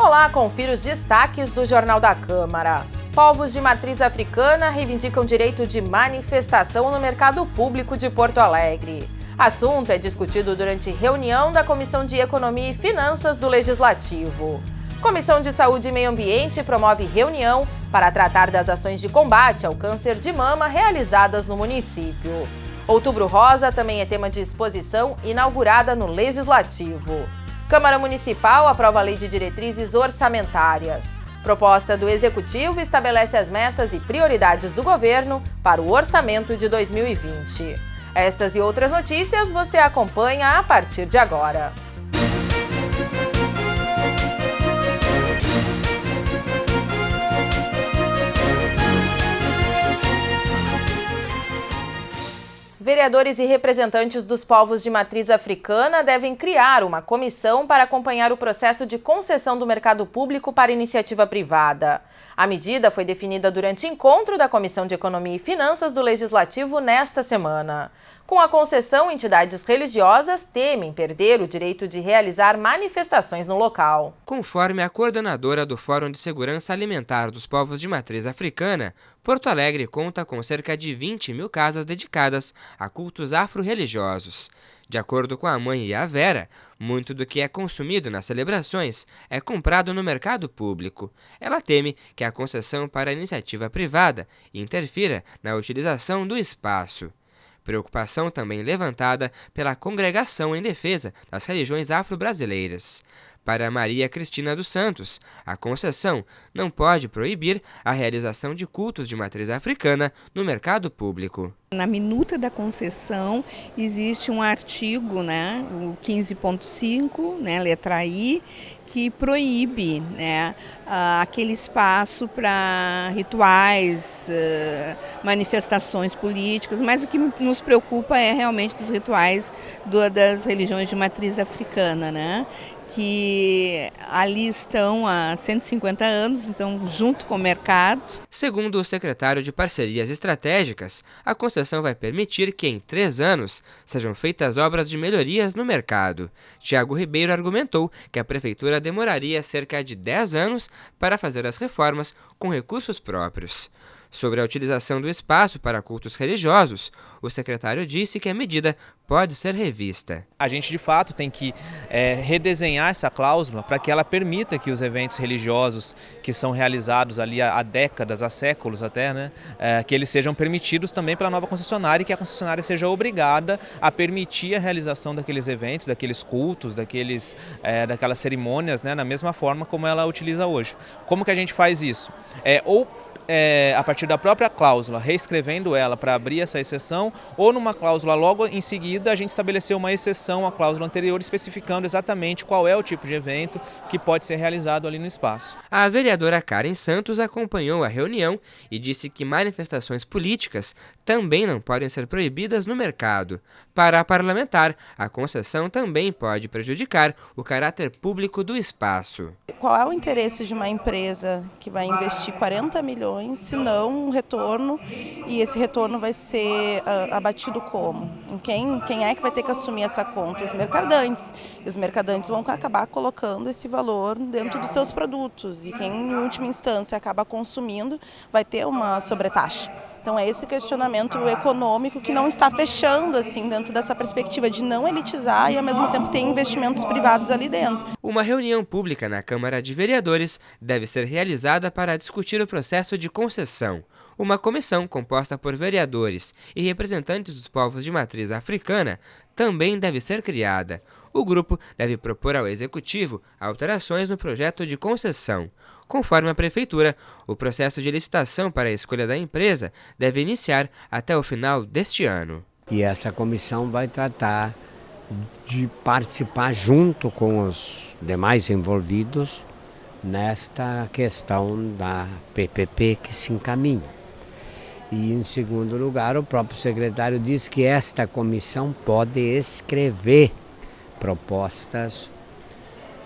Olá, confira os destaques do Jornal da Câmara. Povos de matriz africana reivindicam direito de manifestação no mercado público de Porto Alegre. Assunto é discutido durante reunião da Comissão de Economia e Finanças do Legislativo. Comissão de Saúde e Meio Ambiente promove reunião para tratar das ações de combate ao câncer de mama realizadas no município. Outubro Rosa também é tema de exposição inaugurada no Legislativo. Câmara Municipal aprova a Lei de Diretrizes Orçamentárias. Proposta do Executivo estabelece as metas e prioridades do governo para o orçamento de 2020. Estas e outras notícias você acompanha a partir de agora. Vereadores e representantes dos povos de matriz africana devem criar uma comissão para acompanhar o processo de concessão do mercado público para iniciativa privada. A medida foi definida durante encontro da Comissão de Economia e Finanças do Legislativo nesta semana. Com a concessão, entidades religiosas temem perder o direito de realizar manifestações no local. Conforme a coordenadora do Fórum de Segurança Alimentar dos Povos de Matriz Africana, Porto Alegre conta com cerca de 20 mil casas dedicadas a cultos afro-religiosos. De acordo com a mãe e a Vera, muito do que é consumido nas celebrações é comprado no mercado público. Ela teme que a concessão para a iniciativa privada interfira na utilização do espaço. Preocupação também levantada pela Congregação em Defesa das Religiões Afro-Brasileiras. Para Maria Cristina dos Santos, a concessão não pode proibir a realização de cultos de matriz africana no mercado público. Na minuta da concessão existe um artigo, o 15.5, letra I, que proíbe aquele espaço para rituais, manifestações políticas, mas o que nos preocupa é realmente dos rituais das religiões de matriz africana, que ali estão há 150 anos, então junto com o mercado. Segundo o secretário de Parcerias Estratégicas, a concessão vai permitir que em 3 anos sejam feitas obras de melhorias no mercado. Tiago Ribeiro argumentou que a prefeitura demoraria cerca de 10 anos para fazer as reformas com recursos próprios. Sobre a utilização do espaço para cultos religiosos, o secretário disse que a medida pode ser revista. A gente, de fato, tem que redesenhar essa cláusula para que ela permita que os eventos religiosos que são realizados ali há décadas, há séculos até, que eles sejam permitidos também pela nova concessionária e que a concessionária seja obrigada a permitir a realização daqueles eventos, daqueles cultos, daquelas cerimônias, na mesma forma como ela utiliza hoje. Como que a gente faz isso? A partir da própria cláusula, reescrevendo ela para abrir essa exceção, ou numa cláusula logo em seguida a gente estabeleceu uma exceção à cláusula anterior, especificando exatamente qual é o tipo de evento que pode ser realizado ali no espaço. A vereadora Karen Santos acompanhou a reunião e disse que manifestações políticas também não podem ser proibidas no mercado. Para a parlamentar, a concessão também pode prejudicar o caráter público do espaço. Qual é o interesse de uma empresa que vai investir 40 milhões, se não um retorno, e esse retorno vai ser abatido como? Quem é que vai ter que assumir essa conta? Os mercadantes. E os mercadantes vão acabar colocando esse valor dentro dos seus produtos, e quem em última instância acaba consumindo vai ter uma sobretaxa. Então é esse questionamento econômico que não está fechando assim dentro dessa perspectiva de não elitizar e ao mesmo tempo ter investimentos privados ali dentro. Uma reunião pública na Câmara de Vereadores deve ser realizada para discutir o processo de concessão. Uma comissão composta por vereadores e representantes dos povos de matriz africana também deve ser criada. O grupo deve propor ao Executivo alterações no projeto de concessão. Conforme a Prefeitura, o processo de licitação para a escolha da empresa deve iniciar até o final deste ano. E essa comissão vai tratar de participar junto com os demais envolvidos nesta questão da PPP que se encaminha. E, em segundo lugar, o próprio secretário diz que esta comissão pode escrever propostas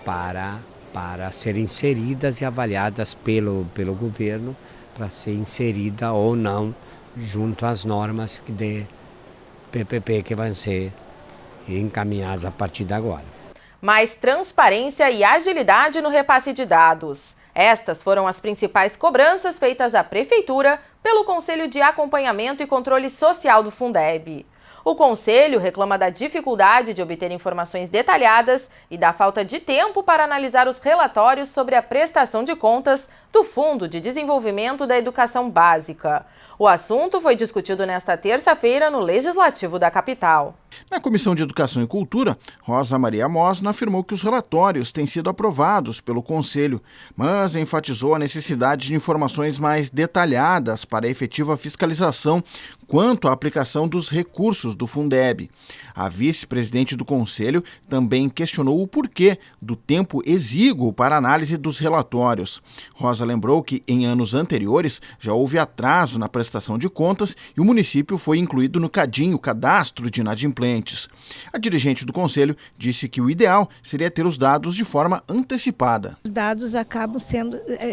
para serem inseridas e avaliadas pelo governo, para ser inserida ou não junto às normas de PPP que vão ser encaminhadas a partir de agora. Mais transparência e agilidade no repasse de dados. Estas foram as principais cobranças feitas à Prefeitura pelo Conselho de Acompanhamento e Controle Social do Fundeb. O Conselho reclama da dificuldade de obter informações detalhadas e da falta de tempo para analisar os relatórios sobre a prestação de contas do Fundo de Desenvolvimento da Educação Básica. O assunto foi discutido nesta terça-feira no Legislativo da capital. Na Comissão de Educação e Cultura, Rosa Maria Mosna afirmou que os relatórios têm sido aprovados pelo Conselho, mas enfatizou a necessidade de informações mais detalhadas para a efetiva fiscalização quanto à aplicação dos recursos do Fundeb. A vice-presidente do Conselho também questionou o porquê do tempo exíguo para análise dos relatórios. Rosa lembrou que, em anos anteriores, já houve atraso na prestação de contas e o município foi incluído no CADIM, o Cadastro de Inadimplentes. A dirigente do Conselho disse que o ideal seria ter os dados de forma antecipada. Os dados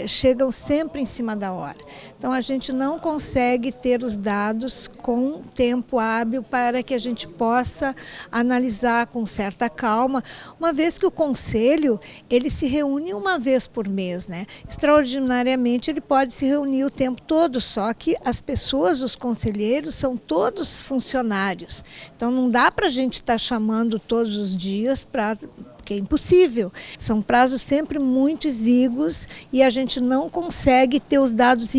chegam sempre em cima da hora. Então a gente não consegue ter os dados com tempo hábil para que a gente possa analisar com certa calma, uma vez que o Conselho ele se reúne uma vez por mês, né? Extraordinariamente ele pode se reunir o tempo todo, só que as pessoas, os conselheiros, são todos funcionários. Então não dá para a gente estar chamando todos os dias porque é impossível. São prazos sempre muito exíguos e a gente não consegue ter os dados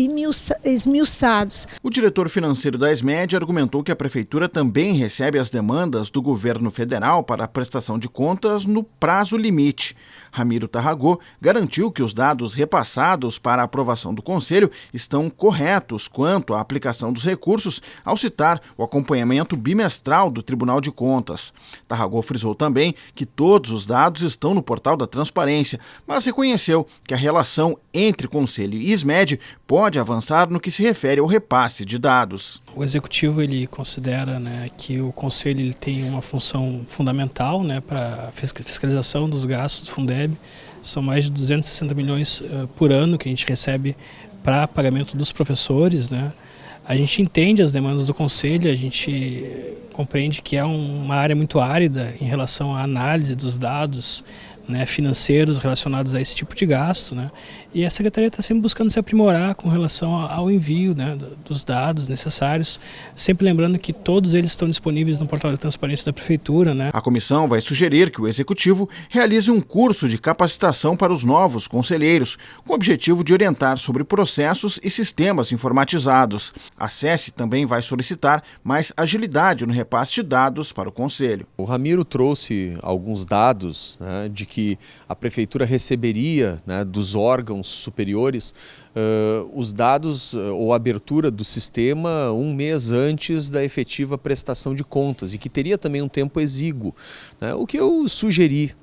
esmiuçados. O diretor financeiro da ESMED argumentou que a Prefeitura também recebe as demandas do governo federal para a prestação de contas no prazo limite. Ramiro Tarragó garantiu que os dados repassados para a aprovação do Conselho estão corretos quanto à aplicação dos recursos, ao citar o acompanhamento bimestral do Tribunal de Contas. Tarragó frisou também que todos os dados estão no portal da transparência, mas reconheceu que a relação entre Conselho e ESMED pode avançar no que se refere ao repasse de dados. O Executivo ele considera, que o Conselho ele tem uma função fundamental, para a fiscalização dos gastos do Fundeb. São mais de 260 milhões por ano que a gente recebe para pagamento dos professores, A gente entende as demandas do Conselho, a gente compreende que é uma área muito árida em relação à análise dos dados financeiros relacionados a esse tipo de gasto, E a Secretaria está sempre buscando se aprimorar com relação ao envio dos dados necessários, sempre lembrando que todos eles estão disponíveis no portal de transparência da Prefeitura. A comissão vai sugerir que o Executivo realize um curso de capacitação para os novos conselheiros, com o objetivo de orientar sobre processos e sistemas informatizados. A SESI também vai solicitar mais agilidade no repasse de dados para o Conselho. O Ramiro trouxe alguns dados de que a Prefeitura receberia dos órgãos superiores os dados ou a abertura do sistema um mês antes da efetiva prestação de contas e que teria também um tempo exíguo. O que eu sugeri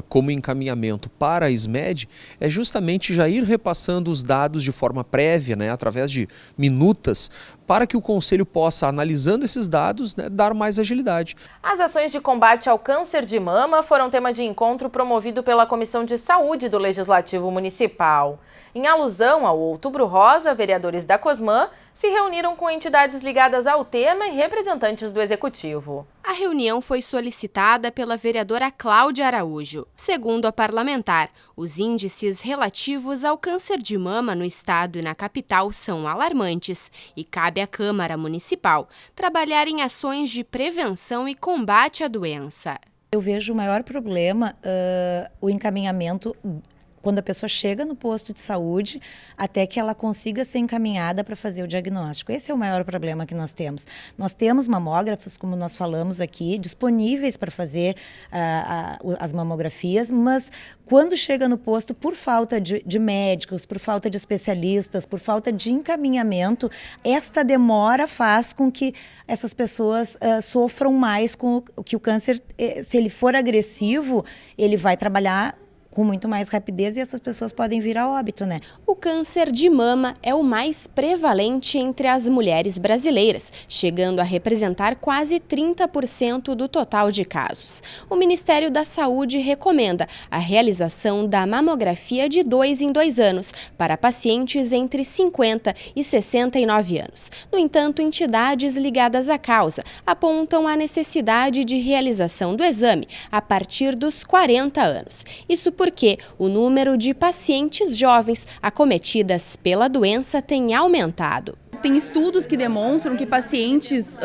como encaminhamento para a ESMED é justamente já ir repassando os dados de forma prévia, através de minutas, para que o Conselho possa, analisando esses dados, dar mais agilidade. As ações de combate ao câncer de mama foram tema de encontro promovido pela Comissão de Saúde do Legislativo Municipal. Em alusão ao Outubro Rosa, vereadores da Cosmã se reuniram com entidades ligadas ao tema e representantes do Executivo. A reunião foi solicitada pela vereadora Cláudia Araújo. Segundo a parlamentar, os índices relativos ao câncer de mama no estado e na capital são alarmantes e cabe à Câmara Municipal trabalhar em ações de prevenção e combate à doença. Eu vejo o maior problema, o encaminhamento quando a pessoa chega no posto de saúde até que ela consiga ser encaminhada para fazer o diagnóstico. Esse é o maior problema que nós temos. Nós temos mamógrafos, como nós falamos aqui, disponíveis para fazer as mamografias, mas quando chega no posto, por falta de médicos, por falta de especialistas, por falta de encaminhamento, esta demora faz com que essas pessoas sofram mais com que o câncer, se ele for agressivo, ele vai trabalhar com muito mais rapidez e essas pessoas podem vir a óbito, né? O câncer de mama é o mais prevalente entre as mulheres brasileiras, chegando a representar quase 30% do total de casos. O Ministério da Saúde recomenda a realização da mamografia de 2 em 2 anos para pacientes entre 50 e 69 anos. No entanto, entidades ligadas à causa apontam a necessidade de realização do exame a partir dos 40 anos. Isso porque o número de pacientes jovens acometidas pela doença tem aumentado. Tem estudos que demonstram que pacientes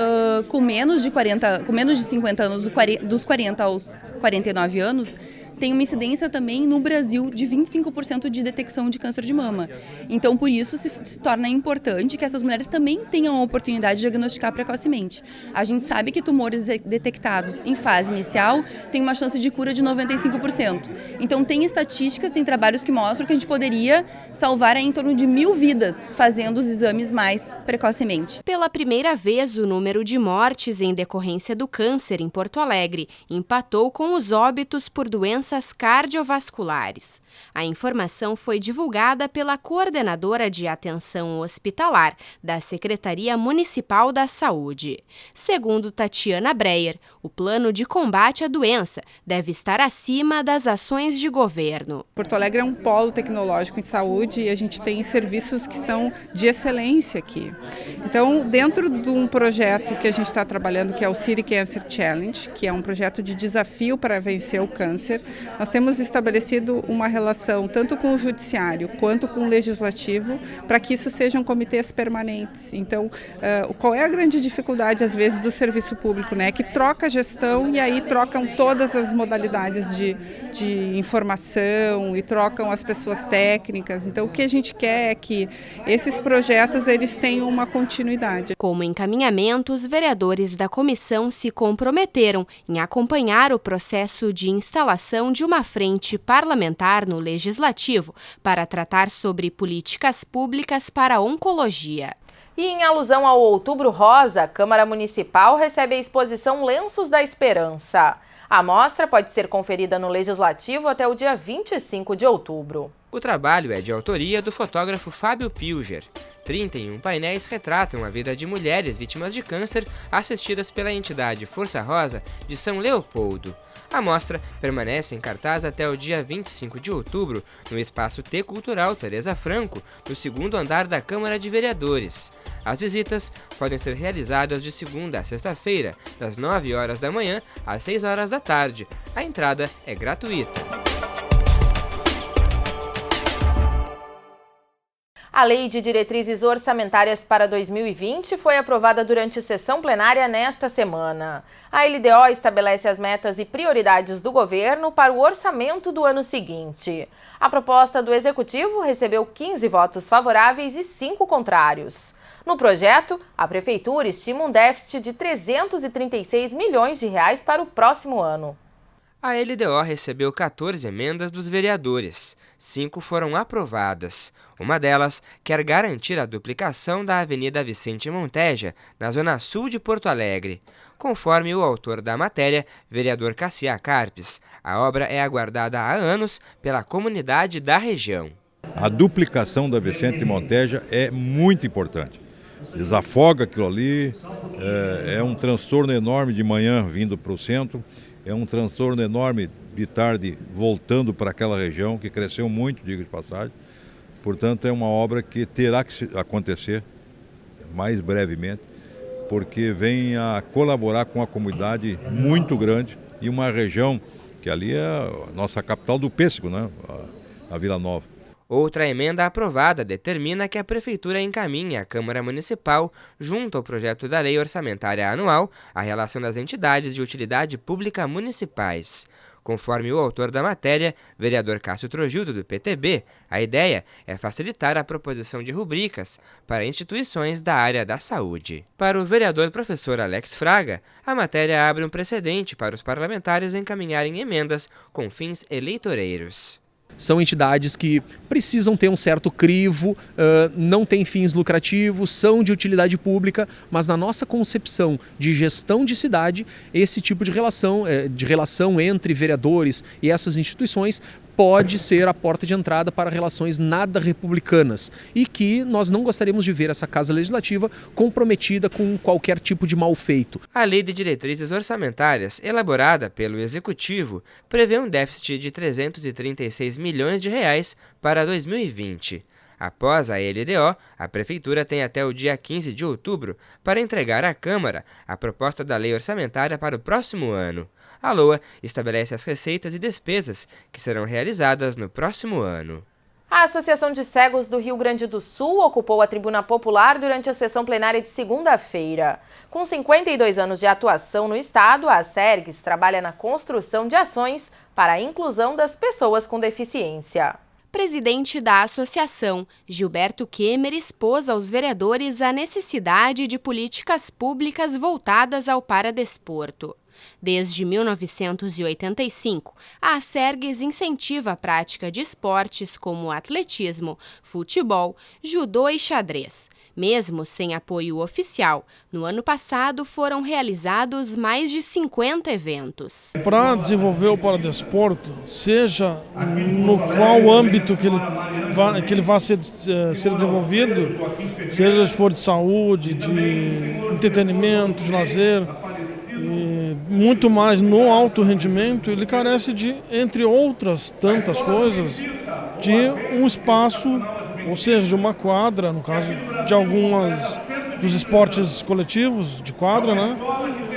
com menos de 50 anos, dos 40 aos 49 anos, tem uma incidência também no Brasil de 25% de detecção de câncer de mama. Então, por isso, se torna importante que essas mulheres também tenham a oportunidade de diagnosticar precocemente. A gente sabe que tumores detectados em fase inicial têm uma chance de cura de 95%. Então, tem estatísticas, tem trabalhos que mostram que a gente poderia salvar em torno de 1.000 vidas fazendo os exames mais precocemente. Pela primeira vez, o número de mortes em decorrência do câncer em Porto Alegre empatou com os óbitos por doenças cardiovasculares. A informação foi divulgada pela coordenadora de atenção hospitalar da Secretaria Municipal da Saúde. Segundo Tatiana Breyer, o plano de combate à doença deve estar acima das ações de governo. Porto Alegre é um polo tecnológico em saúde e a gente tem serviços que são de excelência aqui. Então, dentro de um projeto que a gente está trabalhando, que é o City Cancer Challenge, que é um projeto de desafio para vencer o câncer, nós temos estabelecido uma relação tanto com o judiciário quanto com o legislativo para que isso sejam comitês permanentes. Então, qual é a grande dificuldade, às vezes, do serviço público, né? Que troca a gestão e aí trocam todas as modalidades de informação e trocam as pessoas técnicas. Então, o que a gente quer é que esses projetos eles tenham uma continuidade. Como encaminhamento, os vereadores da comissão se comprometeram em acompanhar o processo de instalação de uma frente parlamentar no Legislativo para tratar sobre políticas públicas para a oncologia. E em alusão ao Outubro Rosa, a Câmara Municipal recebe a exposição Lenços da Esperança. A mostra pode ser conferida no Legislativo até o dia 25 de outubro. O trabalho é de autoria do fotógrafo Fábio Pilger. 31 painéis retratam a vida de mulheres vítimas de câncer assistidas pela entidade Força Rosa de São Leopoldo. A mostra permanece em cartaz até o dia 25 de outubro no Espaço T Cultural Teresa Franco, no 2º andar da Câmara de Vereadores. As visitas podem ser realizadas de segunda a sexta-feira, das 9 horas da manhã às 6 horas da tarde. A entrada é gratuita. A Lei de Diretrizes Orçamentárias para 2020 foi aprovada durante sessão plenária nesta semana. A LDO estabelece as metas e prioridades do governo para o orçamento do ano seguinte. A proposta do Executivo recebeu 15 votos favoráveis e 5 contrários. No projeto, a Prefeitura estima um déficit de R$ 336 milhões para o próximo ano. A LDO recebeu 14 emendas dos vereadores. 5 foram aprovadas. Uma delas quer garantir a duplicação da Avenida Vicente Monteja, na zona sul de Porto Alegre. Conforme o autor da matéria, vereador Cassiá Carpes, a obra é aguardada há anos pela comunidade da região. A duplicação da Vicente Monteja é muito importante. Desafoga aquilo ali, é um transtorno enorme de manhã vindo para o centro. É um transtorno enorme de tarde voltando para aquela região, que cresceu muito, digo de passagem. Portanto, é uma obra que terá que acontecer mais brevemente, porque vem a colaborar com uma comunidade muito grande e uma região que ali é a nossa capital do pêssego, né? A Vila Nova. Outra emenda aprovada determina que a Prefeitura encaminhe à Câmara Municipal, junto ao projeto da Lei Orçamentária Anual, a relação das entidades de utilidade pública municipais. Conforme o autor da matéria, vereador Cássio Trojildo, do PTB, a ideia é facilitar a proposição de rubricas para instituições da área da saúde. Para o vereador professor Alex Fraga, a matéria abre um precedente para os parlamentares encaminharem emendas com fins eleitoreiros. São entidades que precisam ter um certo crivo, não têm fins lucrativos, são de utilidade pública, mas na nossa concepção de gestão de cidade, esse tipo de relação entre vereadores e essas instituições pode ser a porta de entrada para relações nada republicanas e que nós não gostaríamos de ver essa Casa Legislativa comprometida com qualquer tipo de mal feito. A Lei de Diretrizes Orçamentárias, elaborada pelo Executivo, prevê um déficit de 336 milhões de reais para 2020. Após a LDO, a Prefeitura tem até o dia 15 de outubro para entregar à Câmara a proposta da lei orçamentária para o próximo ano. A LOA estabelece as receitas e despesas que serão realizadas no próximo ano. A Associação de Cegos do Rio Grande do Sul ocupou a tribuna popular durante a sessão plenária de segunda-feira. Com 52 anos de atuação no estado, a Acergs trabalha na construção de ações para a inclusão das pessoas com deficiência. Presidente da associação, Gilberto Kemmer, expôs aos vereadores a necessidade de políticas públicas voltadas ao paradesporto. Desde 1985, a Acergs incentiva a prática de esportes como atletismo, futebol, judô e xadrez. Mesmo sem apoio oficial, no ano passado foram realizados mais de 50 eventos. Para desenvolver o paradesporto, seja no qual âmbito que ele vai ser desenvolvido, seja se for de saúde, de entretenimento, de lazer, e muito mais no alto rendimento, ele carece de, entre outras tantas coisas, de um espaço, ou seja, de uma quadra, no caso de algumas dos esportes coletivos de quadra, né?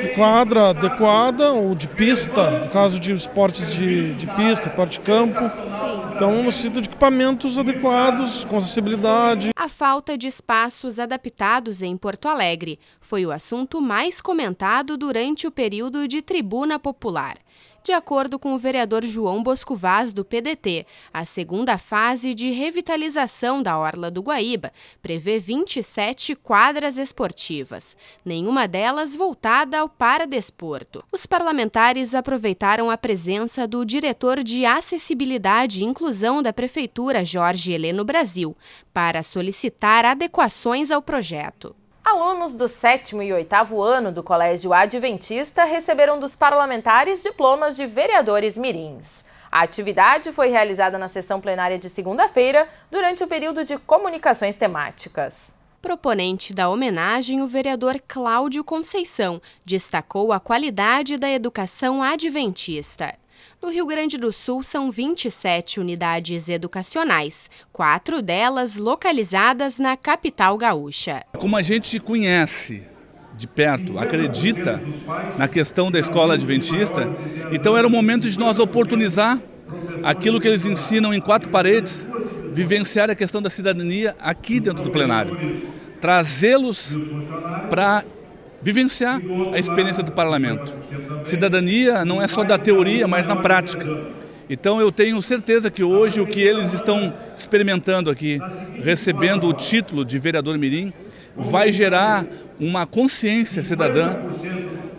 De quadra adequada ou de pista, no caso de esportes de pista, esporte de campo. Então, necessita de equipamentos adequados, com acessibilidade. A falta de espaços adaptados em Porto Alegre foi o assunto mais comentado durante o período de tribuna popular. De acordo com o vereador João Bosco Vaz, do PDT, a segunda fase de revitalização da Orla do Guaíba prevê 27 quadras esportivas, nenhuma delas voltada ao paradesporto. Os parlamentares aproveitaram a presença do diretor de Acessibilidade e Inclusão da Prefeitura, Jorge Heleno Brasil, para solicitar adequações ao projeto. Alunos do 7º e 8º ano do Colégio Adventista receberam dos parlamentares diplomas de vereadores mirins. A atividade foi realizada na sessão plenária de segunda-feira, durante o período de comunicações temáticas. Proponente da homenagem, o vereador Cláudio Conceição destacou a qualidade da educação adventista. No Rio Grande do Sul, são 27 unidades educacionais, 4 delas localizadas na capital gaúcha. Como a gente conhece de perto, acredita na questão da escola adventista, então era o momento de nós oportunizar aquilo que eles ensinam em 4 paredes, vivenciar a questão da cidadania aqui dentro do plenário, trazê-los para vivenciar a experiência do parlamento. Cidadania não é só da teoria, mas na prática. Então eu tenho certeza que hoje o que eles estão experimentando aqui, recebendo o título de vereador mirim, vai gerar uma consciência cidadã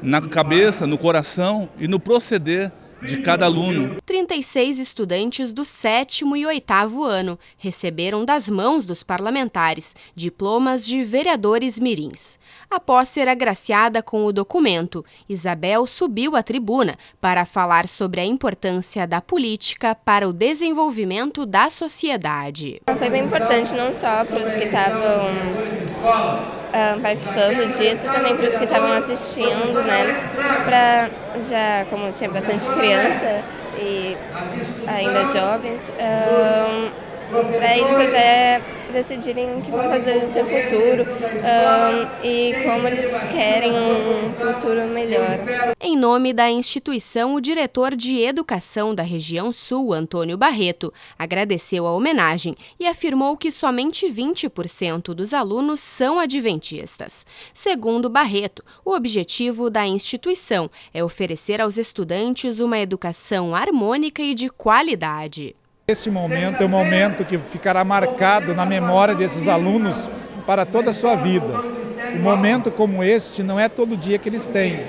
na cabeça, no coração e no proceder de cada aluno. 36 estudantes do 7º e 8º ano receberam das mãos dos parlamentares diplomas de vereadores mirins. Após ser agraciada com o documento, Isabel subiu à tribuna para falar sobre a importância da política para o desenvolvimento da sociedade. Foi bem importante não só para os que estavam participando disso, também para os que estavam assistindo, né? Para já, como tinha bastante criança e ainda jovens, para eles até decidirem o que vão fazer no seu futuro e como eles querem um futuro melhor. Em nome da instituição, o diretor de Educação da Região Sul, Antônio Barreto, agradeceu a homenagem e afirmou que somente 20% dos alunos são adventistas. Segundo Barreto, o objetivo da instituição é oferecer aos estudantes uma educação harmônica e de qualidade. Este momento é um momento que ficará marcado na memória desses alunos para toda a sua vida. Um momento como este não é todo dia que eles têm.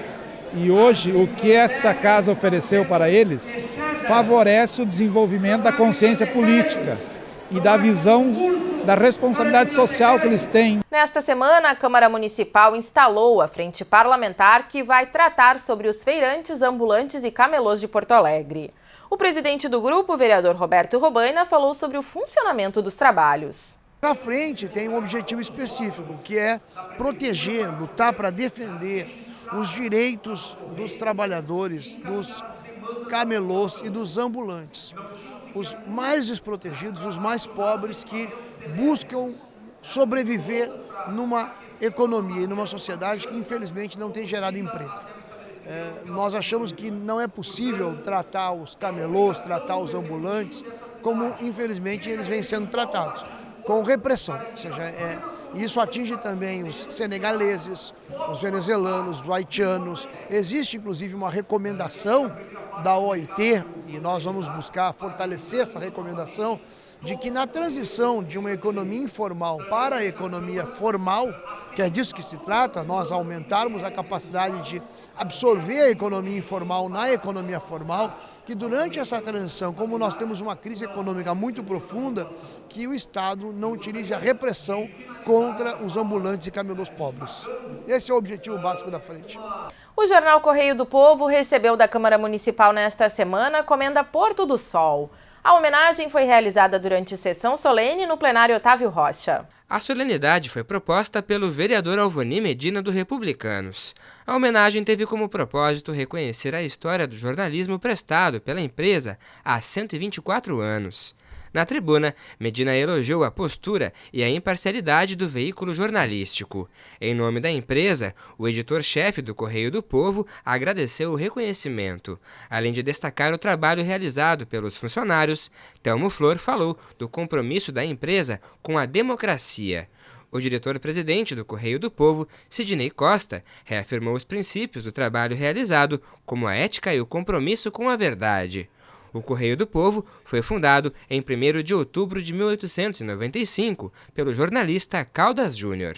E hoje, o que esta casa ofereceu para eles favorece o desenvolvimento da consciência política e da visão da responsabilidade social que eles têm. Nesta semana, a Câmara Municipal instalou a Frente Parlamentar que vai tratar sobre os feirantes, ambulantes e camelôs de Porto Alegre. O presidente do grupo, o vereador Roberto Robaina, falou sobre o funcionamento dos trabalhos. A frente tem um objetivo específico, que é proteger, lutar para defender os direitos dos trabalhadores, dos camelôs e dos ambulantes. Os mais desprotegidos, os mais pobres que buscam sobreviver numa economia e numa sociedade que infelizmente não tem gerado emprego. Nós achamos que não é possível tratar os camelôs, tratar os ambulantes como infelizmente eles vêm sendo tratados, com repressão. Ou seja, isso atinge também os senegaleses, os venezuelanos, os haitianos. Existe inclusive uma recomendação da OIT, e nós vamos buscar fortalecer essa recomendação, de que na transição de uma economia informal para a economia formal, que é disso que se trata, nós aumentarmos a capacidade de absorver a economia informal na economia formal, que durante essa transição, como nós temos uma crise econômica muito profunda, que o Estado não utilize a repressão contra os ambulantes e camelôs pobres. Esse é o objetivo básico da frente. O jornal Correio do Povo recebeu da Câmara Municipal nesta semana a Comenda Porto do Sol. A homenagem foi realizada durante sessão solene no plenário Otávio Rocha. A solenidade foi proposta pelo vereador Alvani Medina do Republicanos. A homenagem teve como propósito reconhecer a história do jornalismo prestado pela empresa há 124 anos. Na tribuna, Medina elogiou a postura e a imparcialidade do veículo jornalístico. Em nome da empresa, o editor-chefe do Correio do Povo agradeceu o reconhecimento. Além de destacar o trabalho realizado pelos funcionários, Telmo Flor falou do compromisso da empresa com a democracia. O diretor-presidente do Correio do Povo, Sidney Costa, reafirmou os princípios do trabalho realizado, como a ética e o compromisso com a verdade. O Correio do Povo foi fundado em 1º de outubro de 1895 pelo jornalista Caldas Júnior.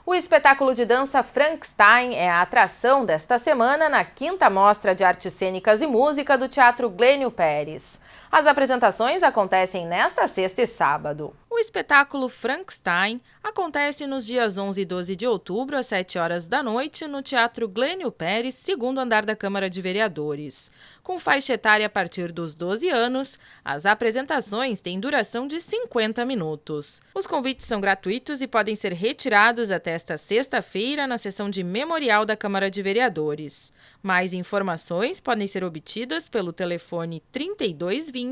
O espetáculo de dança Frankenstein é a atração desta semana na 5ª Mostra de Artes Cênicas e Música do Teatro Glênio Pérez. As apresentações acontecem nesta sexta e sábado. O espetáculo Frankenstein acontece nos dias 11 e 12 de outubro, às 7 horas da noite, no Teatro Glênio Pérez, segundo andar da Câmara de Vereadores. Com faixa etária a partir dos 12 anos, as apresentações têm duração de 50 minutos. Os convites são gratuitos e podem ser retirados até esta sexta-feira na sessão de memorial da Câmara de Vereadores. Mais informações podem ser obtidas pelo telefone 3220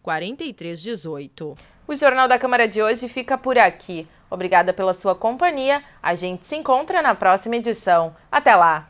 4318. O Jornal da Câmara de hoje fica por aqui. Obrigada pela sua companhia. A gente se encontra na próxima edição. Até lá!